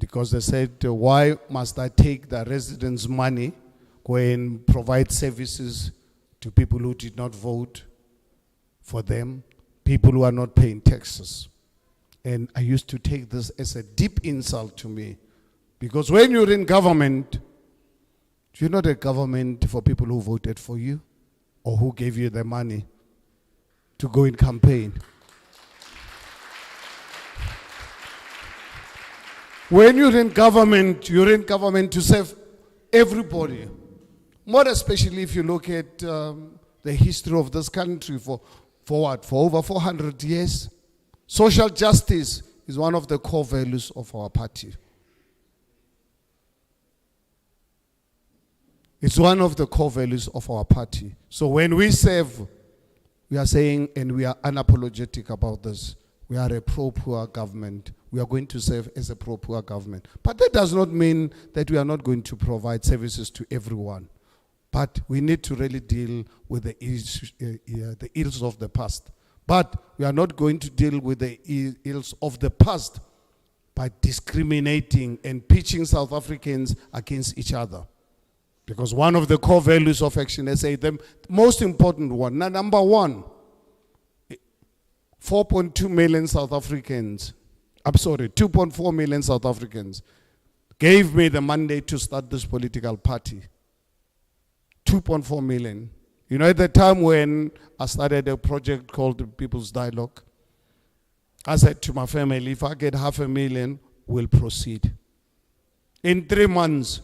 Because they said, why must I take the residents' money, go and provide services to people who did not vote for them, people who are not paying taxes? And I used to take this as a deep insult to me. Because when you're in government, you're not a government for people who voted for you or who gave you the money to go in campaign. When you're in government to serve everybody. More especially if you look at the history of this country for over 400 years. Social justice is one of the core values of our party. It's one of the core values of our party. So when we serve, we are saying, and we are unapologetic about this, we are a pro-poor government. We are going to serve as a pro-poor government. But that does not mean that we are not going to provide services to everyone. But we need to really deal with the ills of the past. But we are not going to deal with the ills of the past by discriminating and pitching South Africans against each other. Because one of the core values of Action SA, the most important one, number one, 4.2 million South Africans, I'm sorry, 2.4 million South Africans gave me the mandate to start this political party. 2.4 million. You know, at the time when I started a project called the People's Dialogue, I said to my family, if I get 500,000, we'll proceed. In 3 months,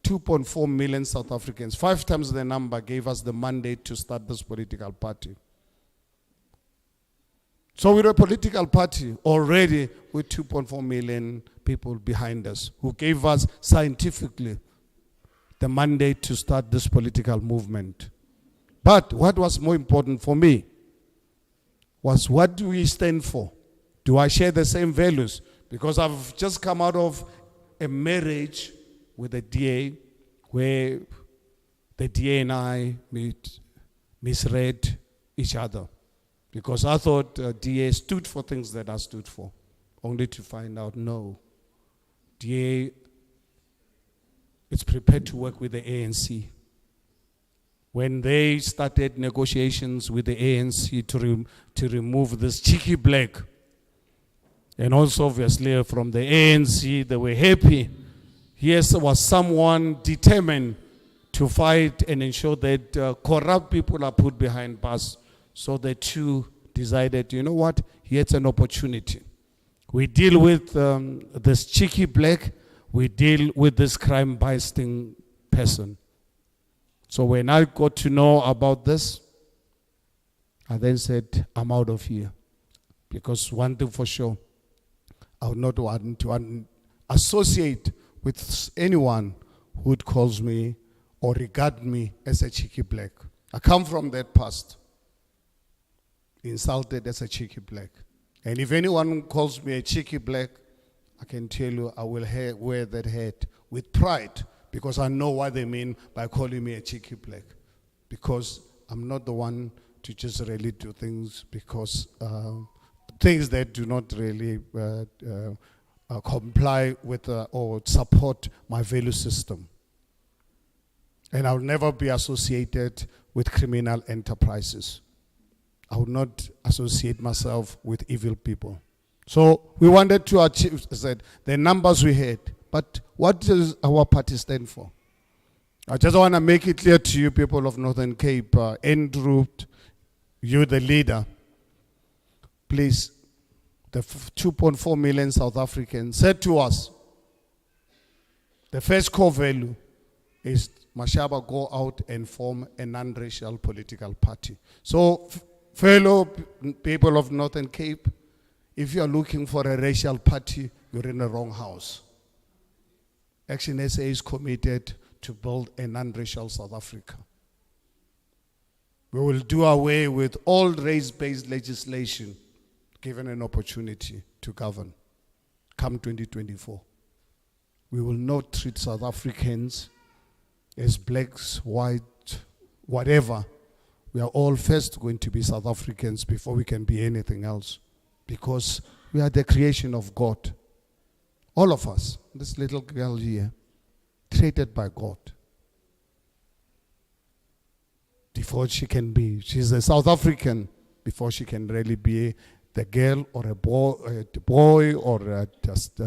2.4 million South Africans, 5 times the number, gave us the mandate to start this political party. So we're a political party already with 2.4 million people behind us who gave us scientifically the mandate to start this political movement. But what was more important for me was, what do we stand for? Do I share the same values? Because I've just come out of a marriage with a DA where the DA and I misread each other. Because I thought DA stood for things that I stood for, only to find out, no. DA is prepared to work with the ANC. When they started negotiations with the ANC to remove this cheeky black, and also obviously from the ANC, they were happy. Here was someone determined to fight and ensure that corrupt people are put behind bars. So the two decided, you know what, here's an opportunity. We deal with this cheeky black, we deal with this crime-busting person. So when I got to know about this, I then said, I'm out of here. Because one thing for sure, I would not want to associate with anyone who calls me or regard me as a cheeky black. I come from that past, insulted as a cheeky black. And if anyone calls me a cheeky black, I can tell you I will wear that hat with pride, because I know what they mean by calling me a cheeky black. Because I'm not the one to just really do things because things that do not really comply with or support my value system. And I will never be associated with criminal enterprises. I would not associate myself with evil people. So we wanted to achieve, said, the numbers we had. But what does our party stand for? I just want to make it clear to you, people of Northern Cape, Andrew, you the leader, please, the 2.4 million South Africans said to us, the first core value is Mashaba go out and form a non-racial political party. So, fellow people of Northern Cape, if you are looking for a racial party, you're in the wrong house. Action SA is committed to build a non-racial South Africa. We will do away with all race-based legislation given an opportunity to govern come 2024. We will not treat South Africans as blacks, white, whatever. We are all first going to be South Africans before we can be anything else, because we are the creation of God. All of us, this little girl here, created by God. Before she can be, she's a South African before she can really be the girl or a boy or just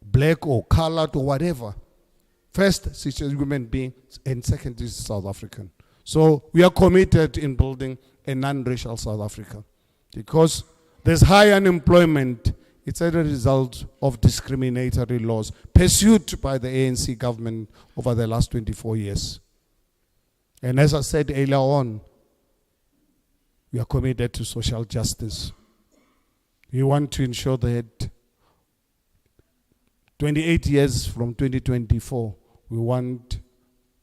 black or colored or whatever. First, she's a human being, and second, is South African. So we are committed in building a non-racial South Africa, because there's high unemployment. It's a result of discriminatory laws pursued by the ANC government over the last 24 years. And as I said earlier on, we are committed to social justice. We want to ensure that 28 years from 2024, we want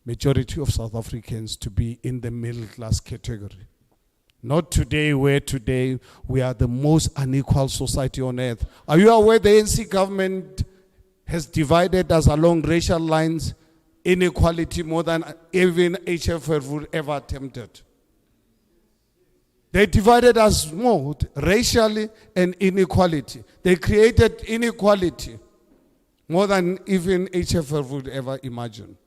majority of South Africans to be in the middle class category. Not today, where today we are the most unequal society on earth. Are you aware the ANC government has divided us along racial lines, inequality more than even HFR would ever attempted? They divided us more racially and inequality. They created inequality more than even HFR would ever imagine.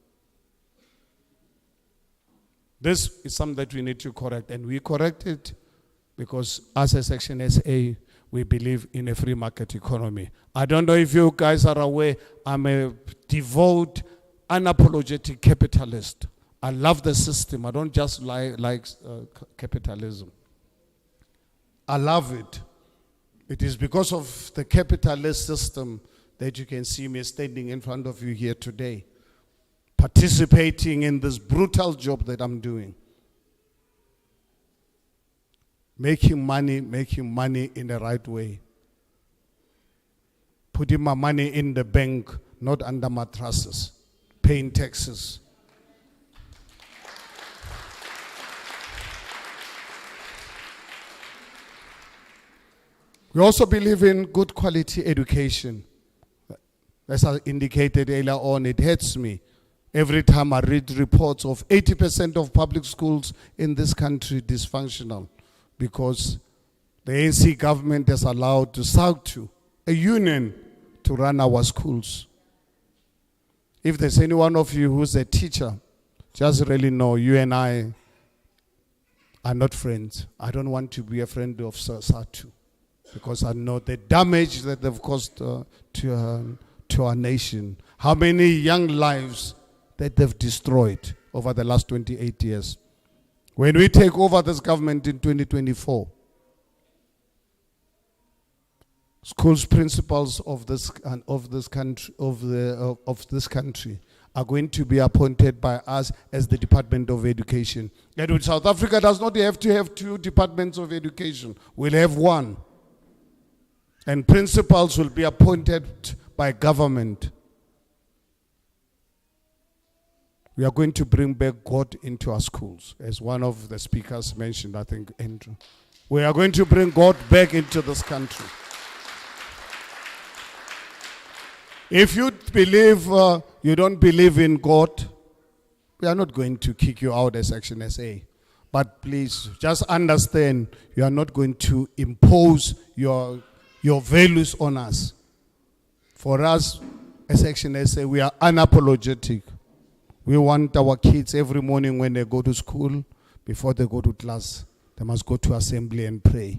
This is something that we need to correct, and we correct it because as a Section SA, we believe in a free market economy. I don't know if you guys are aware, I'm a devout, unapologetic capitalist. I love the system. I don't just like capitalism. I love it. It is because of the capitalist system that you can see me standing in front of you here today, participating in this brutal job that I'm doing. Making money in the right way. Putting my money in the bank, not under mattresses. Paying taxes. We also believe in good quality education. As I indicated earlier on, it hurts me every time I read reports of 80% of public schools in this country dysfunctional because the ANC government has allowed to SAUCTU, a union, to run our schools. If there's any one of you who's a teacher, just really know you and I are not friends. I don't want to be a friend of SAUCTU because I know the damage that they've caused to our nation. How many young lives that they've destroyed over the last 28 years. When we take over this government in 2024, schools principals of this country are going to be appointed by us as the Department of Education. And South Africa does not have to have 2 departments of education. We'll have 1. And principals will be appointed by government. We are going to bring back God into our schools, as one of the speakers mentioned, I think, Andrew. We are going to bring God back into this country. If you believe you don't believe in God, we are not going to kick you out as Section SA. But please, just understand, you are not going to impose your values on us. For us, as Section SA, we are unapologetic. We want our kids every morning when they go to school, before they go to class, they must go to assembly and pray.